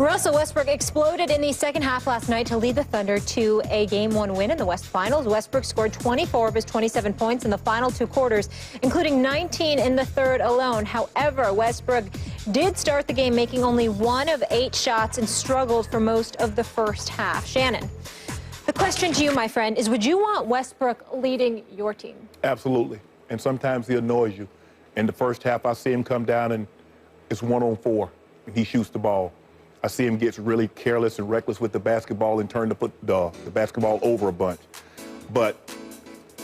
Russell Westbrook exploded in the second half last night to lead the Thunder to a Game-1 win in the West Finals. Westbrook scored 24 of his 27 points in the final two quarters, including 19 in the third alone. However, Westbrook did start the game making only 1 of 8 shots and struggled for most of the first half. Shannon, the question to you, my friend, is would you want Westbrook leading your team? Absolutely. And sometimes he annoys you. In the first half, I see him come down and it's 1-on-4, and he shoots the ball. I see him get really careless and reckless with the basketball and turn the basketball over a bunch. But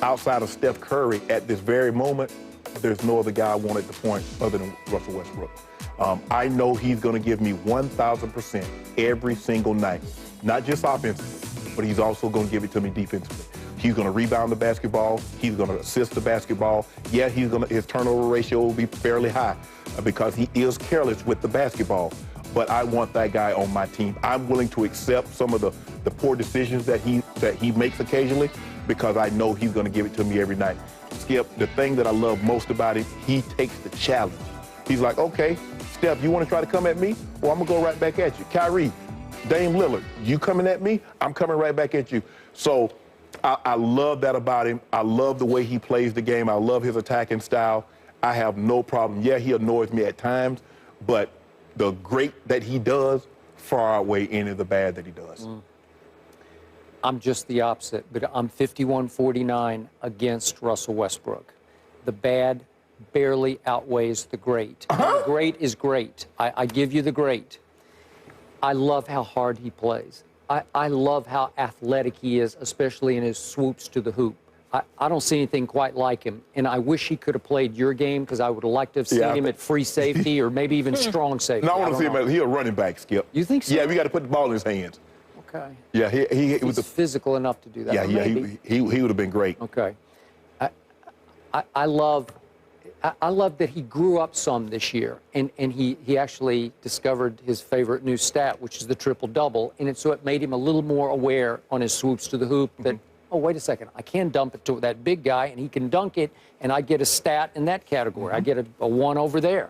outside of Steph Curry, at this very moment, there's no other guy I want at the point other than Russell Westbrook. I know he's going to give me 1,000% every single night, not just offensively, but he's also going to give it to me defensively. He's going to rebound the basketball. He's going to assist the basketball. Yeah, his turnover ratio will be fairly high because he is careless with the basketball. But I want that guy on my team. I'm willing to accept some of the poor decisions that he makes occasionally because I know he's going to give it to me every night. Skip, the thing that I love most about him, he takes the challenge. He's like, okay, Steph, you want to try to come at me? Well, I'm going to go right back at you. Kyrie, Dame Lillard, you coming at me? I'm coming right back at you. So I love that about him. I love the way he plays the game. I love his attacking style. I have no problem. Yeah, he annoys me at times, but the great that he does far outweigh any of the bad that he does. I'm just the opposite, but I'm 51-49 against Russell Westbrook. The bad barely outweighs the great. The great is great. I give you the great. I love how hard he plays. I love how athletic he is, especially in his swoops to the hoop. I don't see anything quite like him, and I wish he could have played your game because I would have liked to have seen him at free safety or maybe even strong safety. No, I want to see him as a running back, Skip. You think so? Yeah, we got to put the ball in his hands. Okay. Yeah, he was physical enough to do that. Yeah, he would have been great. Okay. I love that he grew up some this year, and he actually discovered his favorite new stat, which is the triple-double, and so it made him a little more aware on his swoops to the hoop that, oh, wait a second, I can dump it to that big guy, and he can dunk it, and I get a stat in that category. I get a 1 over there.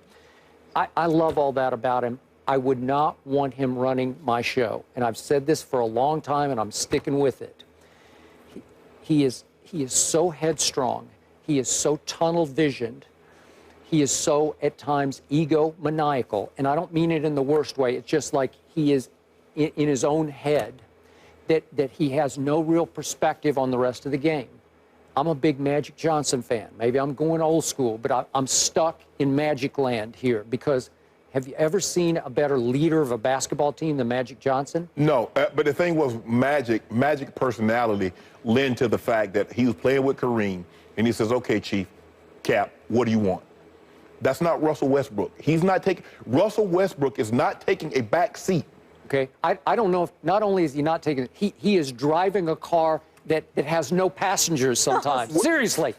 I love all that about him. I would not want him running my show, and I've said this for a long time, and I'm sticking with it. He is so headstrong. He is so tunnel-visioned. He is so, at times, egomaniacal, and I don't mean it in the worst way. It's just like he is in his own head. That he has no real perspective on the rest of the game. I'm a big Magic Johnson fan. Maybe I'm going old school, but I'm stuck in Magic land here because have you ever seen a better leader of a basketball team than Magic Johnson? No, but the thing was Magic personality led to the fact that he was playing with Kareem, and he says, okay, Chief, Cap, what do you want? That's not Russell Westbrook. Russell Westbrook is not taking a back seat. Okay, I don't know if not only is he not taking it, he is driving a car that has no passengers sometimes. Seriously,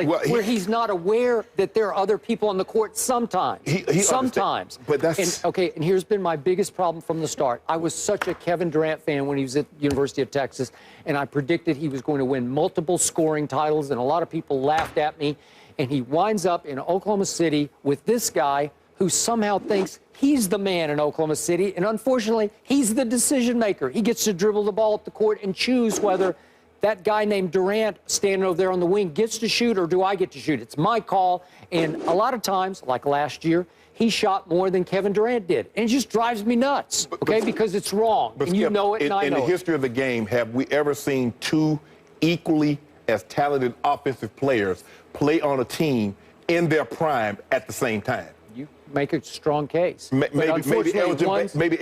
well, where he's not aware that there are other people on the court sometimes. Sometimes. But that's... And here's been my biggest problem from the start. I was such a Kevin Durant fan when he was at University of Texas, and I predicted he was going to win multiple scoring titles, and a lot of people laughed at me, and he winds up in Oklahoma City with this guy who somehow thinks he's the man in Oklahoma City, and unfortunately, he's the decision maker. He gets to dribble the ball up the court and choose whether that guy named Durant standing over there on the wing gets to shoot or do I get to shoot. It's my call, and a lot of times, like last year, he shot more than Kevin Durant did, and it just drives me nuts, because it's wrong, and you know it, and I know it. In the history of the game, have we ever seen 2 equally as talented offensive players play on a team in their prime at the same time? You make a strong case. Maybe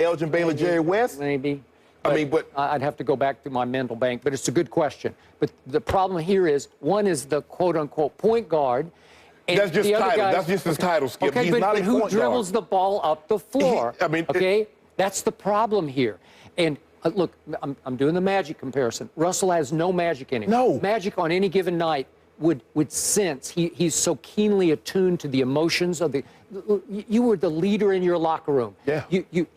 Elgin Baylor, Jerry West? Maybe. But I'd have to go back to my mental bank, but it's a good question. But the problem here is, one is the quote-unquote point guard. And that's just title. That's just his title, Skip. Okay, He's not a who point dribbles guard. the ball up the floor? That's the problem here. And look, I'm doing the Magic comparison. Russell has no magic in him. No. Magic on any given night would sense. He's so keenly attuned to the emotions of the... You were the leader in your locker room. Yeah.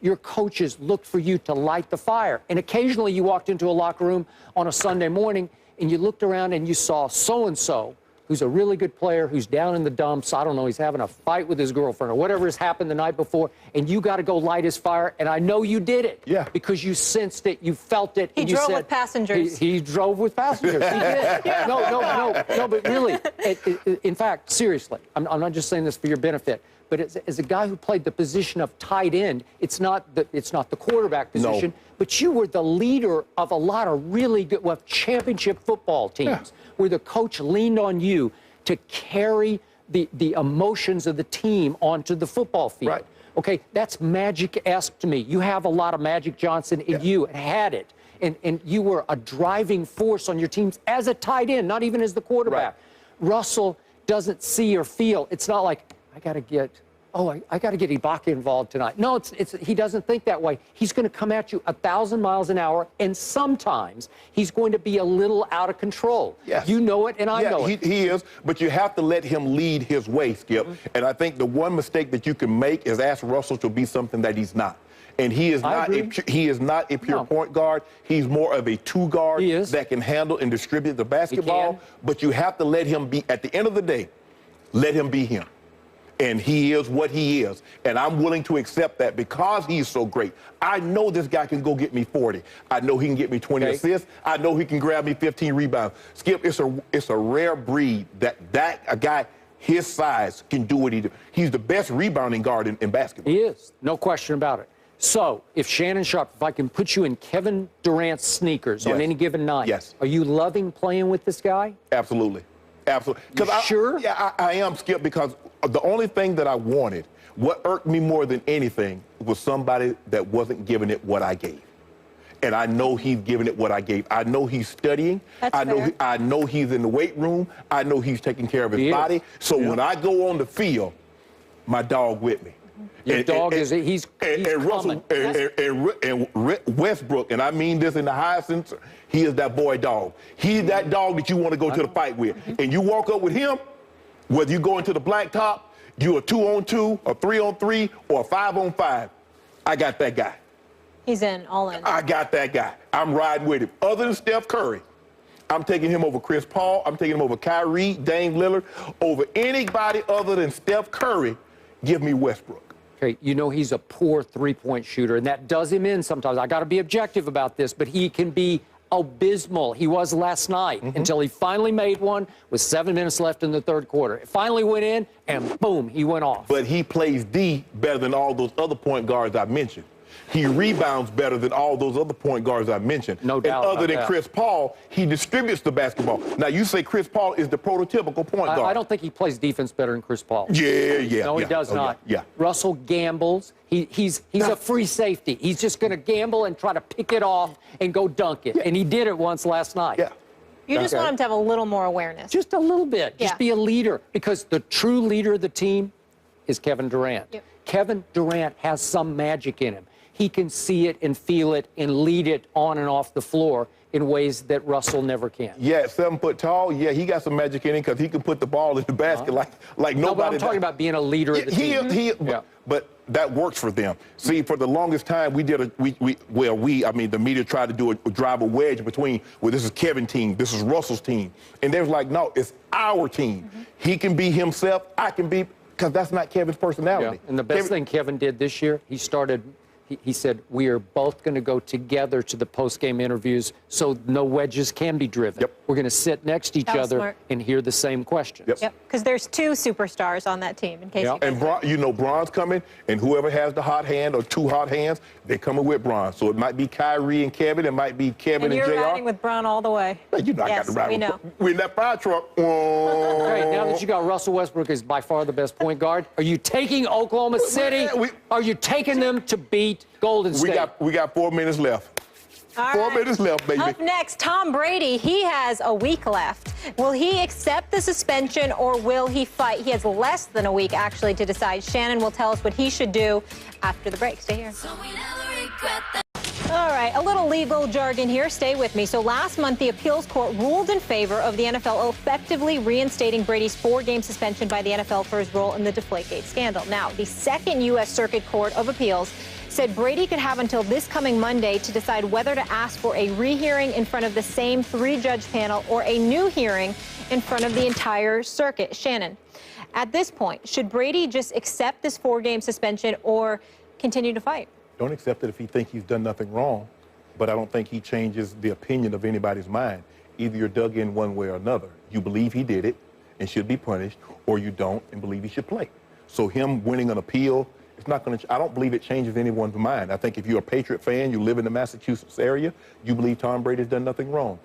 Your coaches looked for you to light the fire. And occasionally you walked into a locker room on a Sunday morning and you looked around and you saw so-and-so, who's a really good player, who's down in the dumps, I don't know, he's having a fight with his girlfriend or whatever has happened the night before, and you got to go light his fire, and I know you did it. Yeah. Because you sensed it, you felt it. He and you drove said, with passengers. He drove with passengers. He did. Yeah. No, but really, in fact, seriously, I'm not just saying this for your benefit, but as a guy who played the position of tight end, it's not the quarterback position, but you were the leader of a lot of really good, championship football teams, where the coach leaned on you to carry the emotions of the team onto the football field. Right. Okay, that's Magic-esque to me. You have a lot of Magic Johnson in you, and had it. And you were a driving force on your teams as a tight end, not even as the quarterback. Right. Russell doesn't see or feel. It's not like, I got to get Ibaka involved tonight. No, he doesn't think that way. He's going to come at you 1,000 miles an hour, and sometimes he's going to be a little out of control. Yes. You know it, and I know it. He is, but you have to let him lead his way, Skip. And I think the one mistake that you can make is ask Russell to be something that he's not. And he is not a pure point guard. He's more of a two guard that can handle and distribute the basketball. But you have to let him be, at the end of the day, let him be him. And he is what he is. And I'm willing to accept that because he's so great. I know this guy can go get me 40. I know he can get me 20 assists. I know he can grab me 15 rebounds. Skip, it's a rare breed that a guy his size can do what he does. He's the best rebounding guard in basketball. He is. No question about it. So, if Shannon Sharpe, if I can put you in Kevin Durant's sneakers on any given night, are you loving playing with this guy? Absolutely. Absolutely. Sure? Yeah, I am, Skip, because the only thing that I wanted, what irked me more than anything, was somebody that wasn't giving it what I gave. And I know he's giving it what I gave. I know he's studying. I know he's in the weight room. I know he's taking care of his body. So when I go on the field, my dog with me. Your dog is he's Russell and Westbrook, and I mean this in the highest sense, he is that boy dog. He's that dog that you want to go to the fight with. And you walk up with him, whether you go into the blacktop, you're a 2-on-2, a 3-on-3, or a 5-on-5. I got that guy. He's in, all in. I got that guy. I'm riding with him. Other than Steph Curry, I'm taking him over Chris Paul. I'm taking him over Kyrie, Dame Lillard, over anybody other than Steph Curry. Give me Westbrook. Okay, you know he's a poor three-point shooter, and that does him in sometimes. I got to be objective about this, but he can be abysmal. He was last night until he finally made one with 7 minutes left in the third quarter. It finally went in, and boom, he went off. But he plays D better than all those other point guards I mentioned. He rebounds better than all those other point guards I mentioned. No doubt. And other than Chris Paul, he distributes the basketball. Now, you say Chris Paul is the prototypical point guard. I don't think he plays defense better than Chris Paul. Yeah. No, he does not. Yeah. Russell gambles. He's a free safety. He's just going to gamble and try to pick it off and go dunk it. And he did it once last night. Yeah. You just want him to have a little more awareness. Just a little bit. Just be a leader. Because the true leader of the team is Kevin Durant. Yep. Kevin Durant has some magic in him. He can see it and feel it and lead it on and off the floor in ways that Russell never can. Yeah, 7 foot tall. Yeah, he got some magic in him because he can put the ball in the basket like nobody. No, but I'm talking about being a leader of the team. But that works for them. See, for the longest time, the media tried to do drive a wedge between, well, this is Kevin's team, this is Russell's team. And they was like, no, it's our team. He can be himself, I can be, because that's not Kevin's personality. Yeah. And the best thing Kevin did this year, he said, we are both going to go together to the post-game interviews so no wedges can be driven. Yep. We're going to sit next to each other and hear the same questions. Yep, because there's 2 superstars on that team, in case you guys And Bron's coming, and whoever has the hot hand or 2 hot hands, they're coming with Bron. So it might be Kyrie and Kevin, it might be Kevin and JR. You're riding with Bron all the way. You know I got to ride with Bron. We're in that fire truck. Okay, now that you got Russell Westbrook is by far the best point guard, are you taking Oklahoma City? Are you taking them to beat Golden State? We got 4 minutes left. All 4 minutes left, baby. Up next, Tom Brady. He has a week left. Will he accept the suspension or will he fight? He has less than a week, actually, to decide. Shannon will tell us what he should do after the break. Stay here. All right, a little legal jargon here. Stay with me. So last month, the appeals court ruled in favor of the NFL effectively reinstating Brady's 4-game suspension by the NFL for his role in the Deflategate scandal. Now, the Second U.S. Circuit Court of Appeals said Brady could have until this coming Monday to decide whether to ask for a rehearing in front of the same 3-judge panel or a new hearing in front of the entire circuit. Shannon, at this point, should Brady just accept this 4-game suspension or continue to fight? Don't accept it if he thinks he's done nothing wrong, but I don't think he changes the opinion of anybody's mind. Either you're dug in one way or another. You believe he did it and should be punished, or you don't and believe he should play. So him winning an appeal, it's not going to, I don't believe it changes anyone's mind. I think if you're a Patriot fan, you live in the Massachusetts area, you believe Tom Brady's done nothing wrong.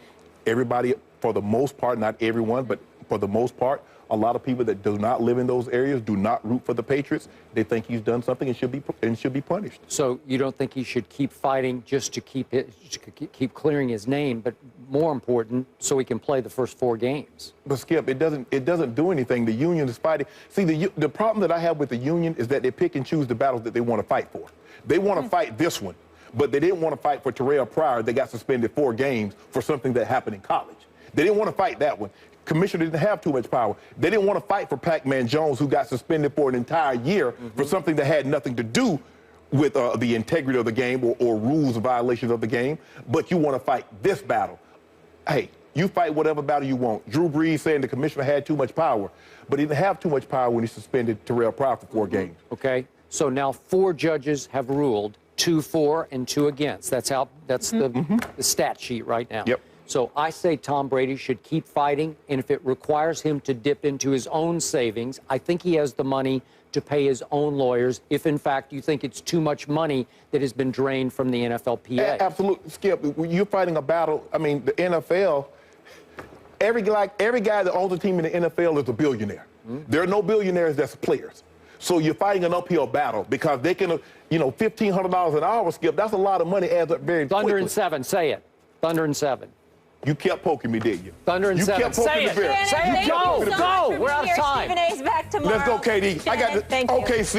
Everybody, for the most part, not everyone, but for the most part, a lot of people that do not live in those areas do not root for the Patriots. They think he's done something and should be punished. So you don't think he should keep fighting just to keep clearing his name, but more important, so he can play the first 4 games? But Skip, it doesn't do anything. The union is fighting. See, the problem that I have with the union is that they pick and choose the battles that they want to fight for. They want to fight this one, but they didn't want to fight for Terrell Pryor. They got suspended 4 games for something that happened in college. They didn't want to fight that one. Commissioner didn't have too much power. They didn't want to fight for Pac-Man Jones, who got suspended for an entire year for something that had nothing to do with the integrity of the game or rules violations of the game. But you want to fight this battle. Hey, you fight whatever battle you want. Drew Brees saying the commissioner had too much power, but he didn't have too much power when he suspended Terrell Pryor for 4 games. Okay, so now 4 judges have ruled, 2 for and 2 against. That's the stat sheet right now. Yep. So I say Tom Brady should keep fighting, and if it requires him to dip into his own savings, I think he has the money to pay his own lawyers if, in fact, you think it's too much money that has been drained from the NFLPA. Absolutely, Skip. You're fighting a battle. I mean, the NFL, every guy that owns a team in the NFL is a billionaire. There are no billionaires that's players. So you're fighting an uphill battle because they can, $1,500 an hour, Skip, that's a lot of money, adds up very quickly. Thunder and 7, say it. Thunder and 7. You kept poking me, didn't you? Thunder and 7. Say it. Say it. Go. We're out of time. Stephen A. is back tomorrow. Let's go, KD. Shannon, thank you. OKC.